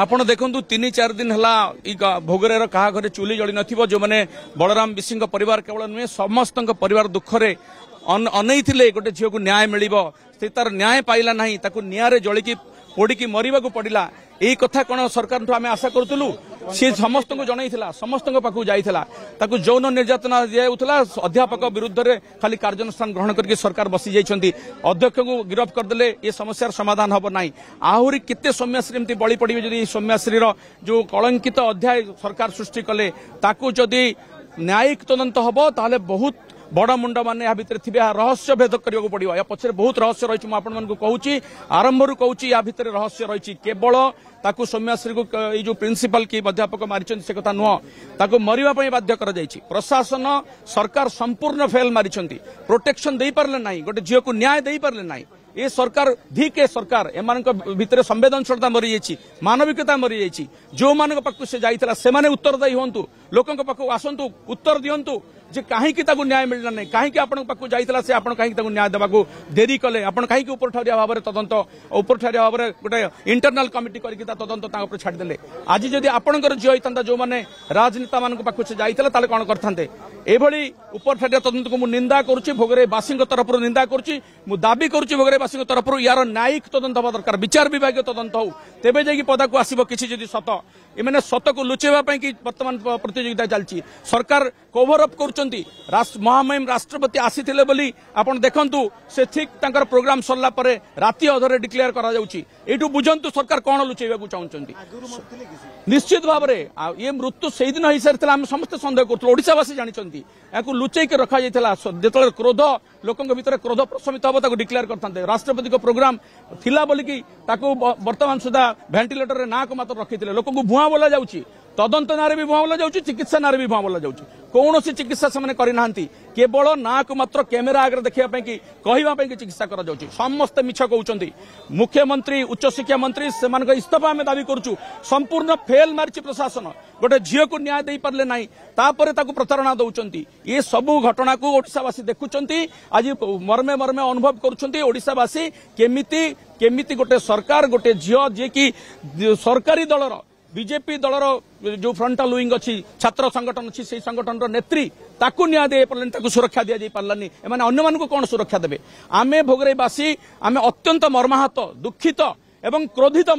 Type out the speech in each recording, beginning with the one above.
आपण देखु 3-4 दिन है भोगरेर क्या घरे चूली जली न जो मैंने बलराम बिशी परिवार केवल नुहे समस्त परिवार दुखरे अनई गोटे झील को न्याय मिल तार न्याय पाइला ना निआरे जलिकी पोड़ी मरवा पड़ा यही कथा कौन सरकार आम आशा करूँ सी समस्त को जनईला समस्त पाखक जाइला यौन निर्यातना दिया अध्यापक विरुद्ध में खाली कार्यानुष्ठान ग्रहण करके सरकार बसी जाइए अध्यक्ष को गिरफ्त करदे ये समस्यार समाधान हम ना आहरी केते सौम्याश्री एमती बलि पड़े जदि सौम्याश्री जो कलंकित अध्याय सरकार सृष्टि कले जदि न्यायिक तदंत हम ताले बहुत बड़ मुंड मान या भितर थे रहस्य भेद करने पड़ो या पछरे बहुत रहस्य रही मुझे कहूँ आरंभ कहूँ या भितर रहस्य रही केवल ताकू सौम्याश्री को जो प्रिंसिपल कि अध्यापक मारी से कथा नुह ताकू मरवाई बाध्य कर प्रशासन सरकार संपूर्ण फेल मारी प्रोटेक्शन दे पारे ना गोटे झील को न्याय दे पारे ना ये सरकार धीके सरकार एम भितर संवेदनशीलता मरी जाइए मानविकता मरी जाइए जो मान पाक से जाइए से उत्तरदायी हूँ लोकों पाक आसतु उत्तर दिंतु जे कहीं न्याय मिलना नहीं कहीं आपण पाक जाइए से आप कहीं न्याय देवाक देरी कले आप कहीं उपरठारिया भाव में तदंत उपरठारिया भाव में गोटे इंटरनाल कमिटी करके तदंत छाड़दे आज जदि आपंकर झील होता जो मैंने राजनेता मान पाक से जाइए कौन करते एभली उपरठारिया तदंत को निंदा करुच्ची भोगरेवासी तरफ निंदा करुच्ची दाबी करुच्ची भोगरेवासी तरफ यार न्यायिक तदंत हवा दरकार विचार विभाग तदंत हो तेबे जाइए पदा को आसब किसी जदि सत एमने सत को लुचेवाई कि बर्तमान प्रतियोगिता चलती सरकार कभर अप कर महामहिम राष्ट्रपति आसी आपण देखंतु से ठीक तांकर प्रोग्राम सरला परे राति अधरे डिक्लेयर करा जाउची एटू बुझंतु सरकार कोन लुचेबा को चाहउचंती निश्चित भाव में ये मृत्यु से दिन हो सारी आम समस्त सन्देह करूँ ओडावासी जानते या लुचेक रखा जाता जो क्रोध लोकों भीतर क्रोध प्रशमित हम डिक्लेयर करते राष्ट्रपति को प्रोग्राम थिला बोलिकी वर्तमान सुधा भेंटिलेटर ना को मात्र रखी लोक भुआ बोला जाउची तदंत नारे भी भुआ बोला जाउची चिकित्सा नारे भी भुआ बोला जाउची कौन सी चिकित्सा से करना केवल ना को मात्र कैमेरा आगे देखापी कि कहवाई कि चिकित्सा कर समस्ते मिछ कहते मुख्यमंत्री उच्च शिक्षा मंत्री से इस्तफा आम दावी करुचु संपूर्ण फेल मारी प्रशासन गोटे झील को न्याय दे पारे ना तापर प्रतारणा दौरान ये सबू घटना को ओडिशावासी देखुंट आज मर्मे मर्मे अनुभव करुशावासी केमिति गोटे सरकार गोटे झील जी कि सरकारी दलर बीजेपी दलर जो फ्रंटल विंग अच्छी छात्र संगठन अच्छी से संगठन नेत्री ताकू न्याय दे पारे सुरक्षा दि पारानी एम अन्य को कौन सुरक्षा देवे आमे भोगरेवासी आम अत्यंत मर्माहत दुखित एवं क्रोधित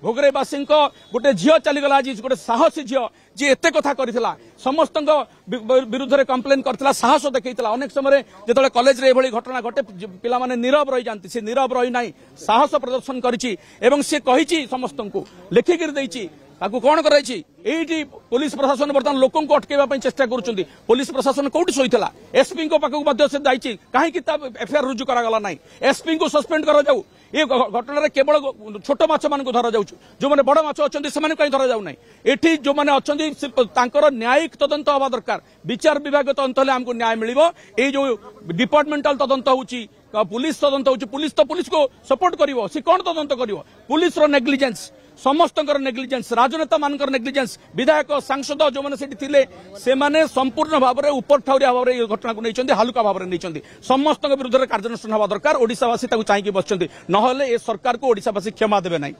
भोगरेवासी गोटे झील चलीगला आज गोटे साहसी झील जी एत कथा करथिला समस्त विरुद्ध में कम्प्लेन करथिला साहस देखा अनेक समय जो कॉलेज रे एभली घटना घटे पिला माने नीरव रही जाती से नीरव रही ना साहस प्रदर्शन करिछि एवं से कहिछि समस्त को लिखिक देछि ताकू कौन कराई पुलिस प्रशासन बर्तमान लोक अटकैवा चेष्टा करुँच पुलिस प्रशासन कौटी शोला एसपी पाखक से जाइए कहीं एफआईआर रुजु करागला ना एसपी को सस्पेंड कर जाऊ ये घटना केवल छोट माछ मान धरा जाऊ जो मैंने बड़ माछ अच्छा से कहीं धरा जाऊना ये जो मैंने अच्छा न्यायिक तदंत हवा दरकार विचार विभाग तदंत हेल्ले आमको न्याय मिल ये जो डिपार्टमेंटाल तदंत हो पुलिस तदंत हो पुलिस तो पुलिस को सपोर्ट करिवो सी कौन तदंत करिवो पुलिस रो नेग्लिजेंस समस्त नेग्लिजेंस राजनेता मान नेग्लिजेंस विधायक सांसद जो मैंने से माने संपूर्ण भाव में उपरठाउरिया भाव में घटना को नहीं हालुका भाव में नहीं समस्त विरुद्ध में कार्यानुष्ठान हवा दरकार ओडिशावासी चाहिए बसते ना सरकार को ओडिशावासी क्षमा देवे ना।